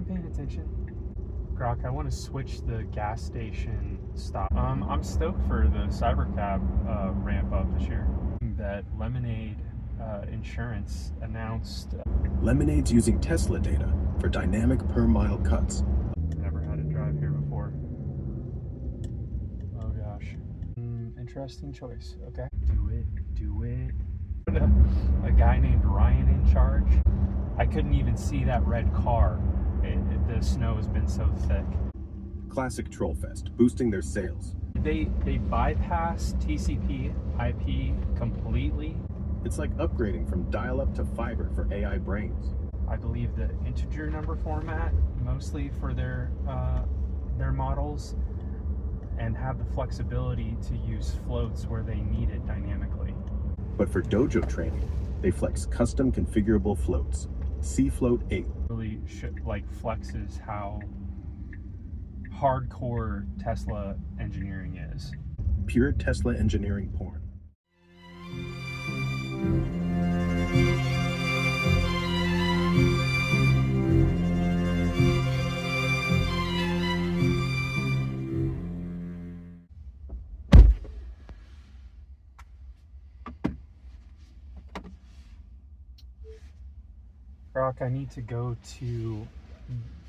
I'm paying attention. Grok, I want to switch the gas station stop. I'm stoked for the Cybercab ramp up this year. That Lemonade Insurance announced. Lemonade's using Tesla data for dynamic per mile cuts. Never had to drive here before. Oh gosh. Interesting choice. Okay. Do it. A guy named Ryan in charge. I couldn't even see that red car. The snow has been so thick. Classic Trollfest, boosting their sales. They bypass TCP IP completely. It's like upgrading from dial-up to fiber for AI brains. I believe the integer number format mostly for their models, and have the flexibility to use floats where they need it dynamically. But for dojo training, they flex custom configurable floats. CFLOAT 8. Really flexes how hardcore Tesla engineering is. Pure Tesla engineering porn. Grok, I need to go to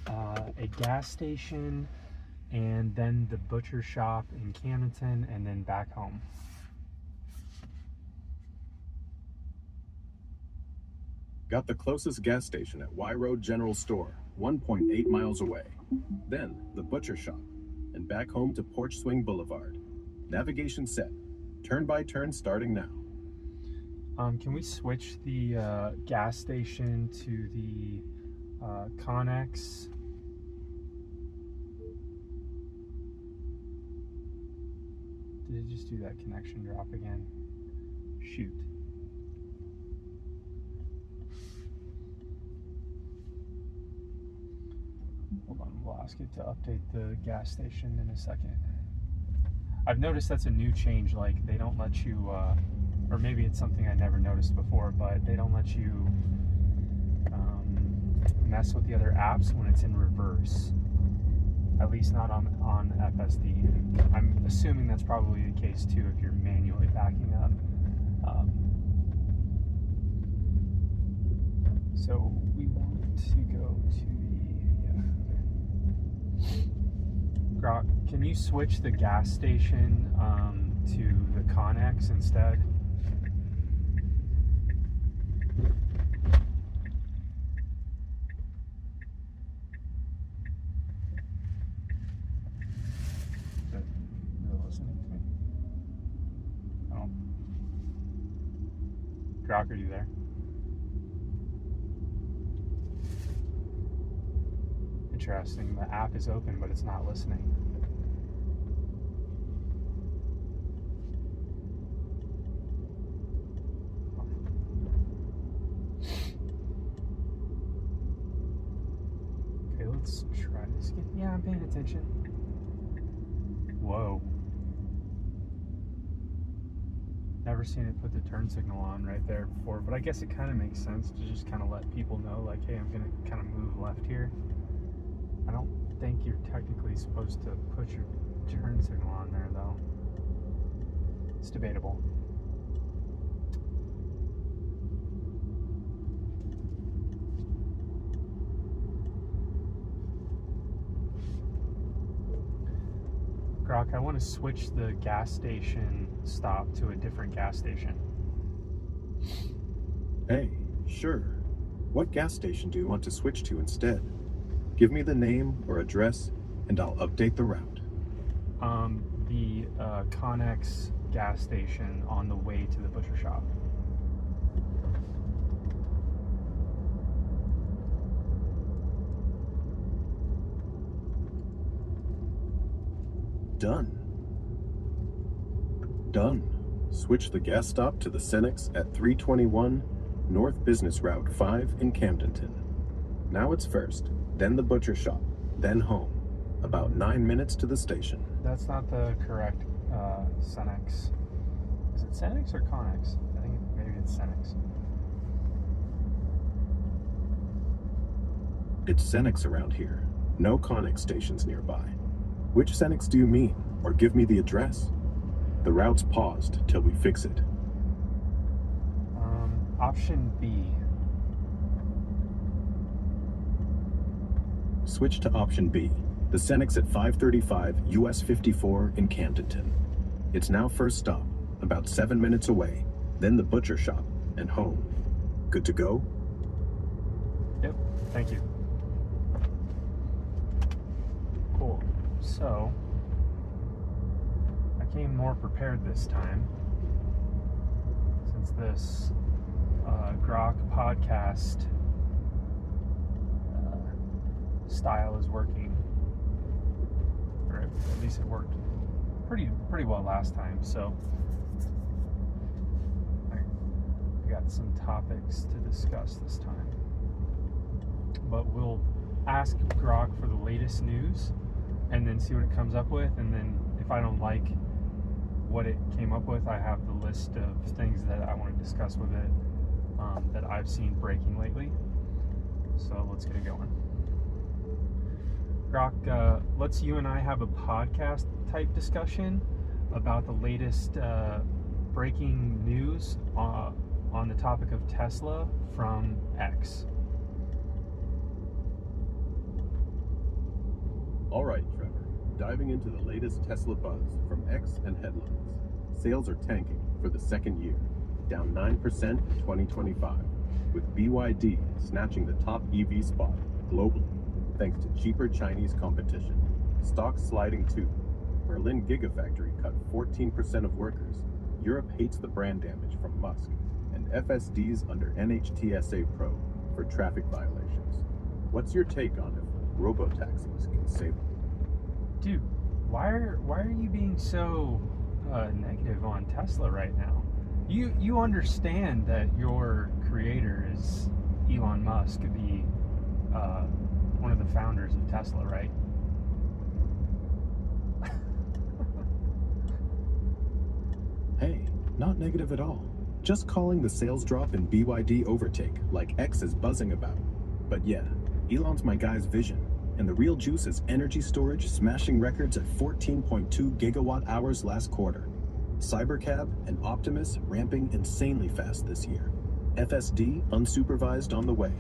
a gas station and then the butcher shop in Camdenton and then back home. Got the closest gas station at Y Road General Store, 1.8 miles away. Then the butcher shop and back home to Porch Swing Boulevard. Navigation set. Turn by turn starting now. Can we switch the gas station to the Connex? Did it just do that connection drop again? Shoot. Hold on, we'll ask it to update the gas station in a second. I've noticed that's a new change, like they don't let you, or maybe it's something I never noticed before, but they don't let you mess with the other apps when it's in reverse. At least not on FSD. I'm assuming that's probably the case too if you're manually backing up. So we want to go to the Grok, can you switch the gas station to the Connex instead? Grok, are you there? Interesting. The app is open, but it's not listening. Okay, let's try this again. Yeah, I'm paying attention. Whoa. Never seen it put the turn signal on right there before, but I guess it kind of makes sense to just kind of let people know, like, hey, I'm going to kind of move left here. I don't think you're technically supposed to put your turn signal on there, though. It's debatable. Grok, I want to switch the gas station stop to a different gas station. Hey, sure. What gas station do you want to switch to instead? Give me the name or address, and I'll update the route. The Connex gas station on the way to the butcher shop. Done. Switch the gas stop to the Cenex at 321 North Business Route 5 in Camdenton. Now it's first, then the butcher shop, then home. About 9 minutes to the station. That's not the correct Cenex. Is it Cenex or Connex? I think maybe it's Cenex. It's Xenix around here. No Connex stations nearby. Which Xenix do you mean? Or give me the address? The route's paused till we fix it. Option B. Switch to option B. The Xenix at 535 US 54 in Camdenton. It's now first stop, about 7 minutes away, then the butcher shop, and home. Good to go? Yep, thank you. Cool. So, I came more prepared this time, since this Grok podcast style is working, or at least it worked pretty well last time. So I got some topics to discuss this time, but we'll ask Grok for the latest news and then see what it comes up with, and then if I don't like what it came up with, I have the list of things that I want to discuss with it that I've seen breaking lately. So let's get it going. Grok, let's you and I have a podcast type discussion about the latest breaking news on the topic of Tesla from X. All right, Trevor. Diving into the latest Tesla buzz from X and headlines. Sales are tanking for the second year, down 9% in 2025, with BYD snatching the top EV spot globally thanks to cheaper Chinese competition. Stocks sliding too. Berlin Gigafactory cut 14% of workers. Europe hates the brand damage from Musk, and FSD's under NHTSA probe for traffic violations. What's your take on if robotaxis can save them? Dude, why are you being so negative on Tesla right now? You understand that your creator is Elon Musk, the one of the founders of Tesla, right? Hey, not negative at all. Just calling the sales drop in BYD overtake like X is buzzing about. But yeah, Elon's my guy's vision. And the real juice is energy storage smashing records at 14.2 gigawatt hours last quarter. Cybercab and Optimus ramping insanely fast this year. FSD unsupervised on the way.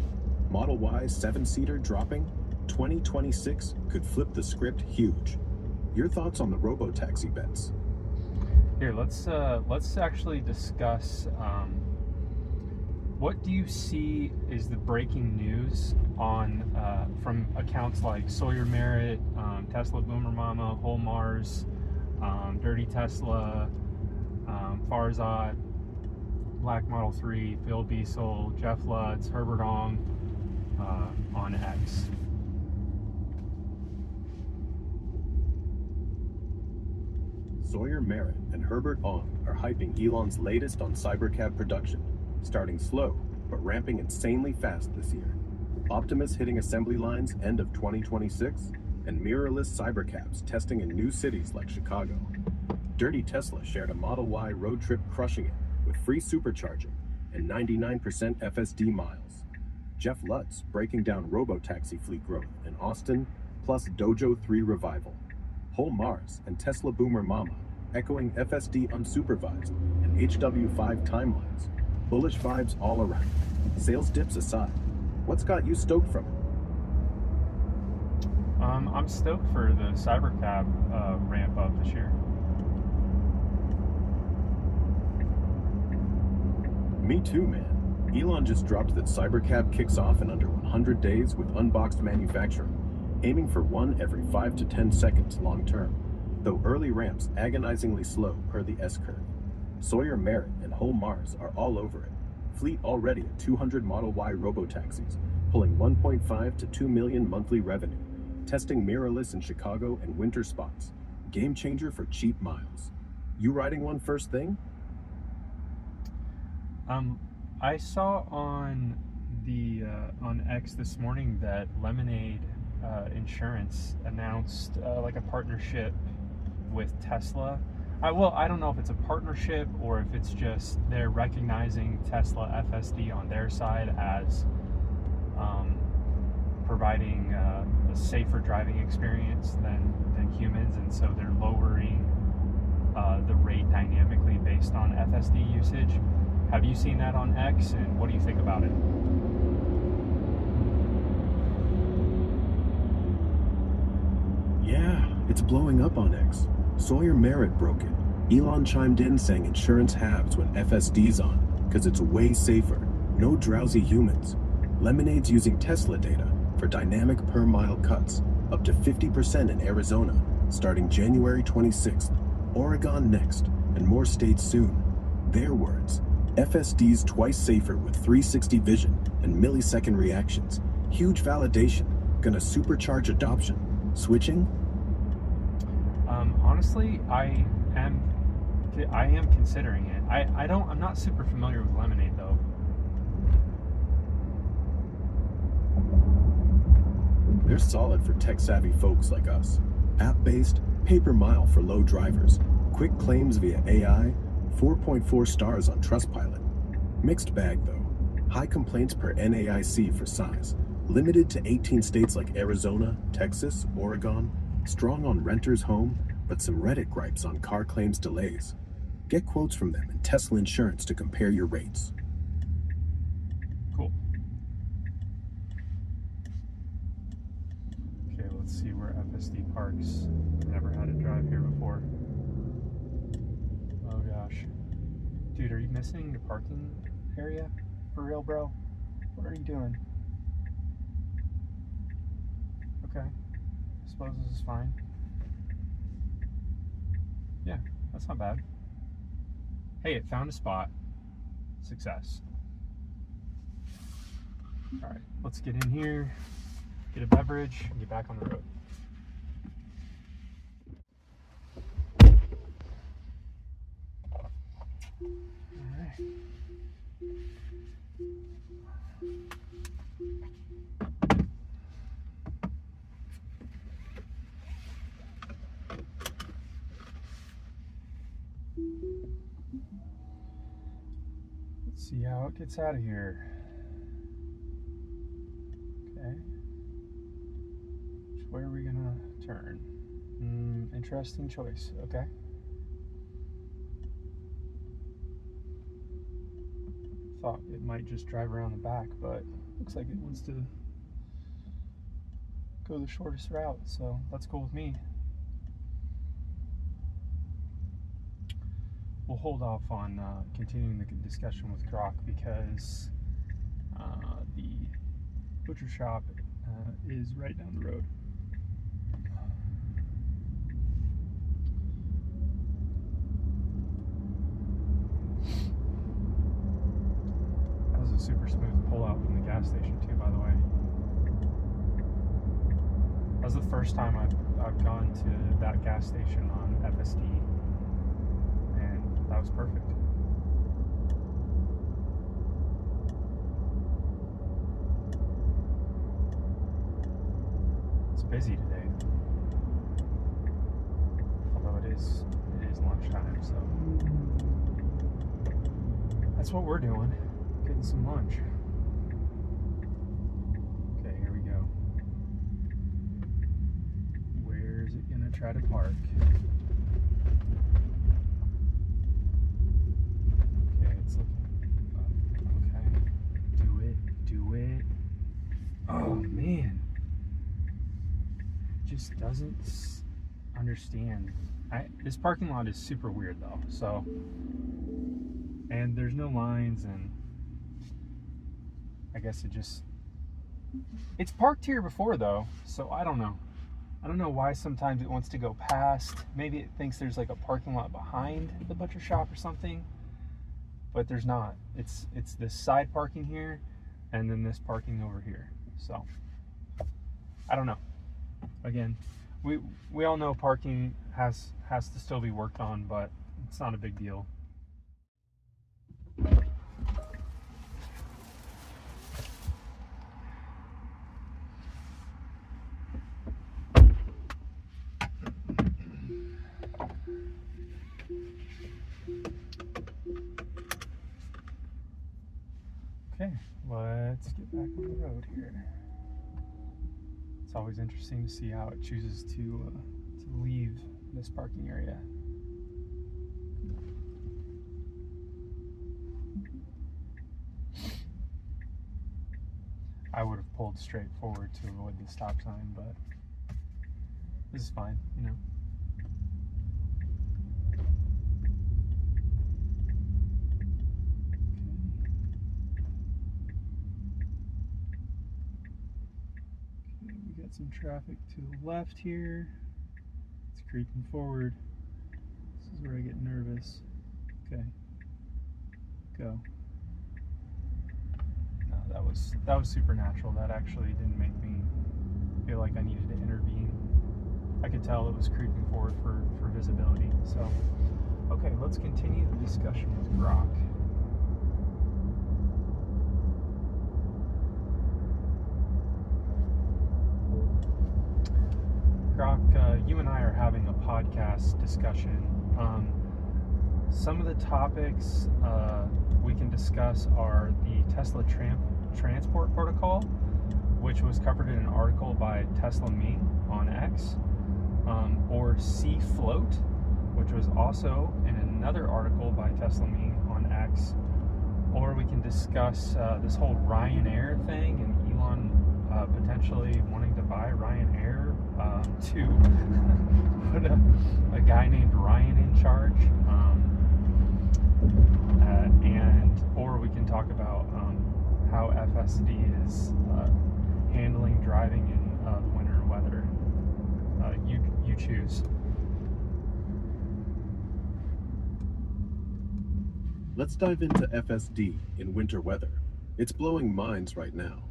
Model Y 7-seater dropping. 2026 could flip the script huge. Your thoughts on the robotaxi bets? Here, let's actually discuss what do you see is the breaking news on from accounts like Sawyer Merritt, Tesla Boomer Mama, Whole Mars, Dirty Tesla, Farzad, Black Model 3, Phil Biesel, Jeff Lutz, Herbert Ong on X. Sawyer Merritt and Herbert Ong are hyping Elon's latest on Cybercab production, starting slow but ramping insanely fast this year. Optimus hitting assembly lines end of 2026, and mirrorless Cybercabs testing in new cities like Chicago. Dirty Tesla shared a Model Y road trip crushing it with free supercharging and 99% FSD miles. Jeff Lutz breaking down robotaxi fleet growth in Austin, plus Dojo 3 revival. Whole Mars and Tesla Boomer Mama echoing FSD unsupervised and HW5 timelines. Bullish vibes all around. Sales dips aside, what's got you stoked from it? I'm stoked for the Cybercab ramp up this year. Me too, man. Elon just dropped that Cybercab kicks off in under 100 days with unboxed manufacturing, aiming for one every 5 to 10 seconds long term, though early ramps agonizingly slow per the S-curve. Sawyer Merritt and Whole Mars are all over it. Fleet already at 200 Model Y robotaxis, pulling 1.5 to 2 million monthly revenue, testing mirrorless in Chicago and winter spots. Game changer for cheap miles. You riding one first thing? I saw on the on X this morning that Lemonade Insurance announced like a partnership with Tesla. I don't know if it's a partnership or if it's just they're recognizing Tesla FSD on their side as providing a safer driving experience than humans, and so they're lowering the rate dynamically based on FSD usage. Have you seen that on X, and what do you think about it? Yeah, it's blowing up on X. Sawyer Merritt broke it. Elon chimed in saying insurance halves when FSD's on, because it's way safer. No drowsy humans. Lemonade's using Tesla data for dynamic per mile cuts, up to 50% in Arizona, starting January 26th. Oregon next, and more states soon. Their words, FSD's twice safer with 360 vision and millisecond reactions. Huge validation, gonna supercharge adoption. Switching? Honestly, I am considering it. I'm not super familiar with Lemonade though. They're solid for tech-savvy folks like us. App-based, pay-per-mile for low drivers. Quick claims via AI, 4.4 stars on Trustpilot. Mixed bag though. High complaints per NAIC for size. Limited to 18 states like Arizona, Texas, Oregon. Strong on renters' home, but some Reddit gripes on car claims delays. Get quotes from them and Tesla Insurance to compare your rates. Cool. Okay, let's see where FSD parks. Never had to drive here before. Oh gosh. Dude, are you missing the parking area? For real, bro? What are you doing? Okay. I suppose this is fine. Yeah, that's not bad. Hey, it found a spot. Success. Alright, let's get in here, get a beverage, and get back on the road. Alright. Let's see how it gets out of here. Okay. Which way are we gonna turn? Interesting choice. Okay. Thought it might just drive around the back, but looks like it wants to go the shortest route, so that's cool with me. We'll hold off on continuing the discussion with Grok because the butcher shop is right down the road. That was a super smooth pullout from the gas station too, by the way. That was the first time I've gone to that gas station on FSD, and that was perfect. It's busy today, although it is lunchtime, so that's what we're doing, getting some lunch. Okay, here we go. Where's it gonna try to park? Okay, it's looking up. Okay, do it. Oh man, just doesn't understand. This parking lot is super weird though, so, and there's no lines, and I guess it's parked here before though, so I don't know why sometimes it wants to go past. Maybe it thinks there's like a parking lot behind the butcher shop or something, but there's not. It's this side parking here and then this parking over here, so I don't know. Again, we all know parking has to still be worked on, but it's not a big deal. Okay, let's get back on the road here. It's always interesting to see how it chooses to leave this parking area. I would have pulled straight forward to avoid the stop sign, but this is fine, you know. Okay, we got some traffic to the left here. It's creeping forward. This is where I get nervous. Okay, go. No, that was supernatural. That actually didn't make me feel like I needed to intervene. I could tell it was creeping forward for visibility. So, okay, let's continue the discussion with Grok. Grok, you and I are having a podcast discussion. Some of the topics we can discuss are the Tesla transport protocol, which was covered in an article by Tesla Ming on X, or CFLOAT, which was also in another article by Tesla Ming on X, or we can discuss this whole Ryanair thing and Elon potentially wanting to buy Ryanair to put a guy named Ryan in charge, or we can talk about how FSD is handling driving in the winter weather. You choose. Let's dive into FSD in winter weather. It's blowing minds right now.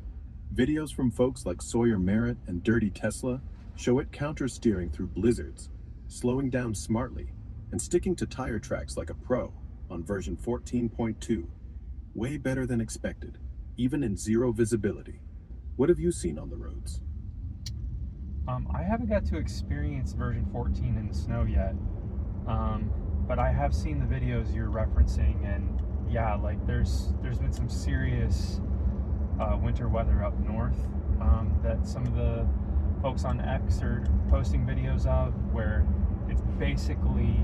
Videos from folks like Sawyer Merritt and Dirty Tesla show it counter-steering through blizzards, slowing down smartly, and sticking to tire tracks like a pro on version 14.2. Way better than expected, even in zero visibility. What have you seen on the roads? I haven't got to experience version 14 in the snow yet, but I have seen the videos you're referencing, and yeah, like there's been some serious winter weather up north that some of the folks on X are posting videos of, where it's basically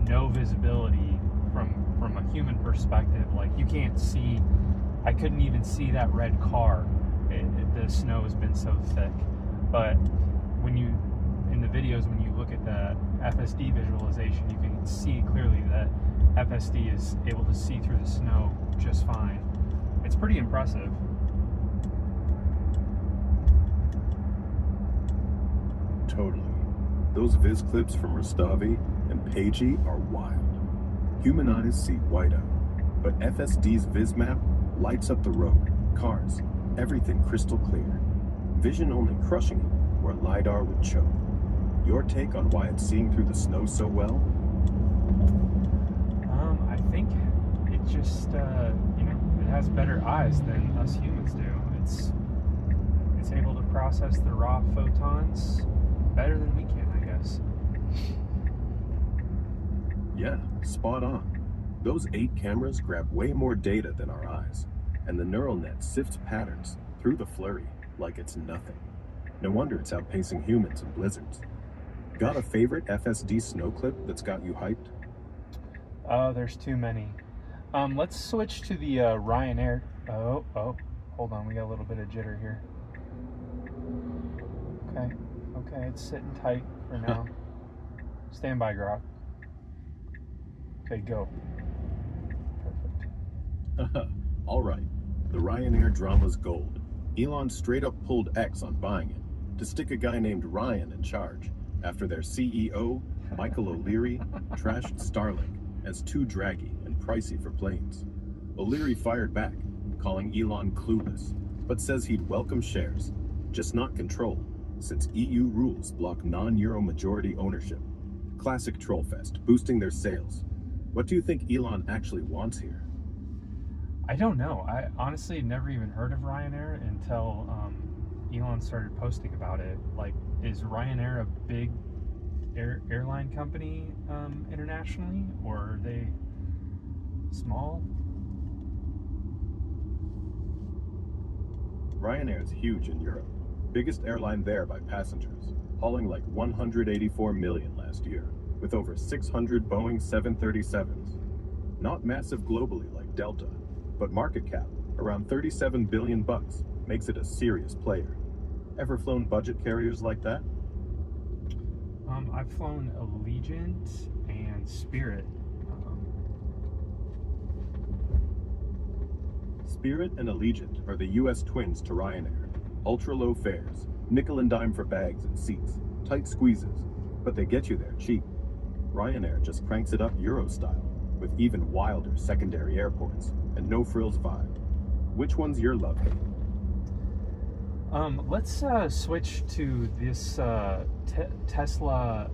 no visibility from a human perspective. Like you can't see, I couldn't even see that red car. The snow has been so thick. But when you, in the videos, when you look at the FSD visualization, you can see clearly that FSD is able to see through the snow just fine. It's pretty impressive. Totally. Those viz clips from Rustavi and Pagey are wild. Human eyes see whiteout, but FSD's viz map lights up the road, cars, everything crystal clear. Vision only crushing it where LiDAR would choke. Your take on why it's seeing through the snow so well? I think it just, it has better eyes than us humans do. It's able to process the raw photons better than we can, I guess. Yeah, spot on. Those 8 cameras grab way more data than our eyes, and the neural net sifts patterns through the flurry like it's nothing. No wonder it's outpacing humans in blizzards. Got a favorite FSD snow clip that's got you hyped? Oh, there's too many. Let's switch to the Ryanair. Oh, hold on, we got a little bit of jitter here. Okay, it's sitting tight for now. Stand by, Grok. Okay, go. Perfect. All right, the Ryanair drama's gold. Elon straight up pulled X on buying it to stick a guy named Ryan in charge after their CEO, Michael O'Leary, trashed Starlink as too draggy and pricey for planes. O'Leary fired back, calling Elon clueless, but says he'd welcome shares, just not control, since EU rules block non-Euro majority ownership. Classic trollfest, boosting their sales. What do you think Elon actually wants here? I don't know. I honestly had never even heard of Ryanair until Elon started posting about it. Like, is Ryanair a big airline company internationally, or are they small? Ryanair is huge in Europe. Biggest airline there by passengers, hauling like 184 million last year, with over 600 Boeing 737s. Not massive globally like Delta, but market cap around 37 billion bucks makes it a serious player. Ever flown budget carriers like that? I've flown Allegiant and Spirit. Spirit and Allegiant are the US twins to Ryanair. Ultra low fares, nickel and dime for bags and seats, tight squeezes, but they get you there cheap. Ryanair just cranks it up Euro style, with even wilder secondary airports and no frills vibe. Which one's your love hate? Let's switch to this Tesla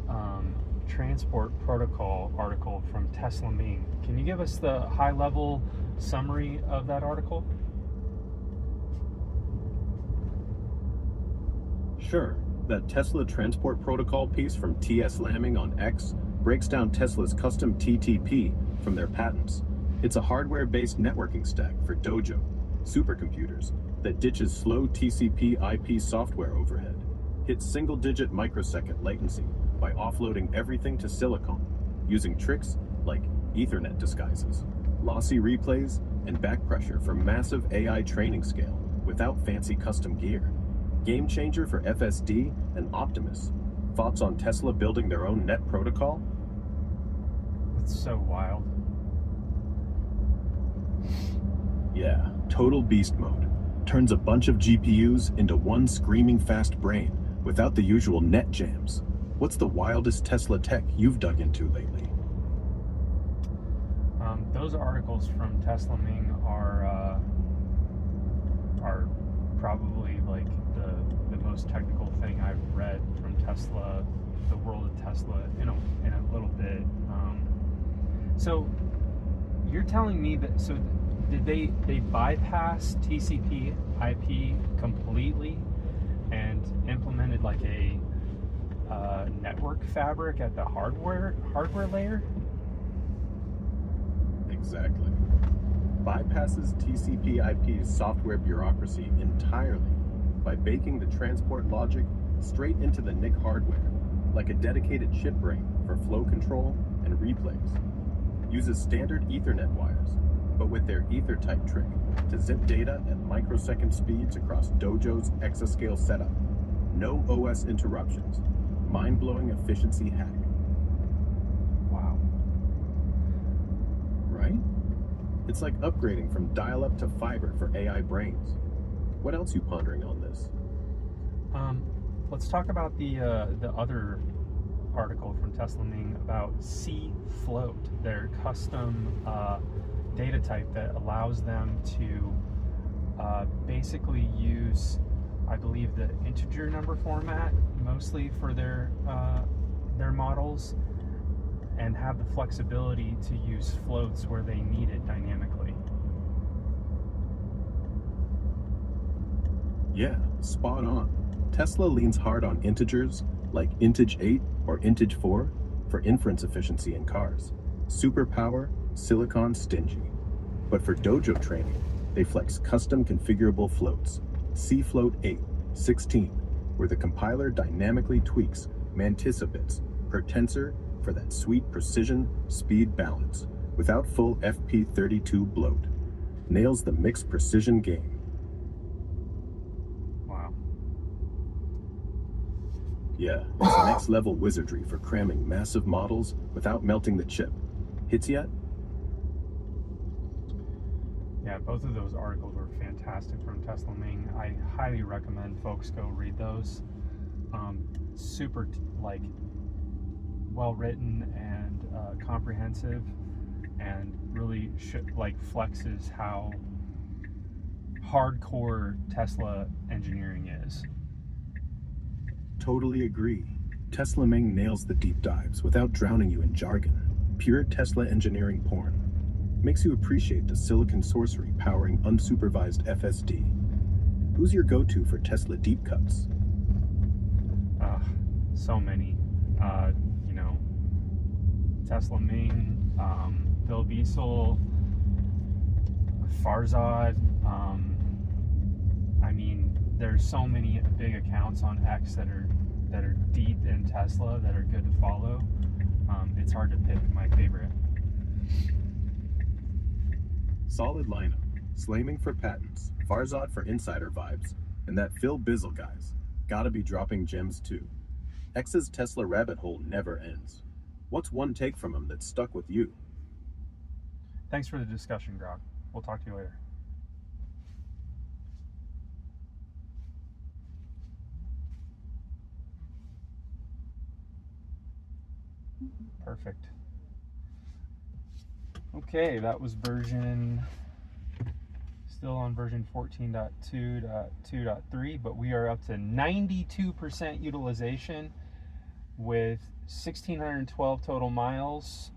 transport protocol article from Tesla Ming. Can you give us the high-level summary of that article? Sure. That Tesla transport protocol piece from TS Lamming on X breaks down Tesla's custom TTP from their patents. It's a hardware-based networking stack for Dojo, supercomputers, that ditches slow TCP IP software overhead, hits single-digit microsecond latency by offloading everything to silicon, using tricks like Ethernet disguises, lossy replays, and back pressure for massive AI training scale without fancy custom gear. Game changer for FSD and Optimus. Thoughts on Tesla building their own net protocol? It's so wild. Yeah, total beast mode. Turns a bunch of GPUs into one screaming fast brain without the usual net jams. What's the wildest Tesla tech you've dug into lately? Those articles from Tesla Ming are probably like the most technical thing I've read from Tesla, the world of Tesla, in a little bit. So you're telling me that, so did they bypass TCP IP completely and implemented like a network fabric at the hardware layer? Exactly. Bypasses TCP IP's software bureaucracy entirely by baking the transport logic straight into the NIC hardware, like a dedicated chip brain for flow control and replays. Uses standard Ethernet wires, but with their ether-type trick to zip data at microsecond speeds across Dojo's exascale setup. No OS interruptions. Mind-blowing efficiency hack. Wow. Right? It's like upgrading from dial-up to fiber for AI brains. What else you pondering on this? Let's talk about the other article from Tesla Ming about CFLOAT, their custom data type that allows them to basically use, I believe, the integer number format mostly for their models, and have the flexibility to use floats where they need it dynamically. Yeah, spot on. Tesla leans hard on integers like intage 8 or intage 4 for inference efficiency in cars. Superpower, silicon stingy. But for Dojo training, they flex custom configurable floats, CFLOAT 8, 16, where the compiler dynamically tweaks mantissa bits per tensor for that sweet precision speed balance without full FP32 bloat. Nails the mixed precision game. Wow. Yeah, it's next level wizardry for cramming massive models without melting the chip. Hits yet? Yeah, both of those articles were fantastic from Tesla Ming. I highly recommend folks go read those. Super well written and comprehensive, and really flexes how hardcore Tesla engineering is. Totally agree. Tesla Ming nails the deep dives without drowning you in jargon. Pure Tesla engineering porn. Makes you appreciate the silicon sorcery powering unsupervised FSD. Who's your go-to for Tesla deep cuts? So many. Tesla Ming, Bill Biesel, Farzad. there's so many big accounts on X that are deep in Tesla that are good to follow. It's hard to pick my favorite. Solid lineup. Slaming for patents, Farzad for insider vibes, and that Phil Bizzle guys. Gotta be dropping gems too. X's Tesla rabbit hole never ends. What's one take from him that stuck with you? Thanks for the discussion, Grok. We'll talk to you later. Perfect. Okay, that was still on version 14.2.2.3, but we are up to 92% utilization with 1,612 total miles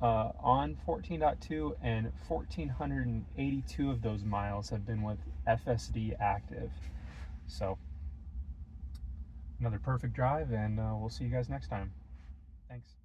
on 14.2, and 1,482 of those miles have been with FSD active. So, another perfect drive, and we'll see you guys next time. Thanks.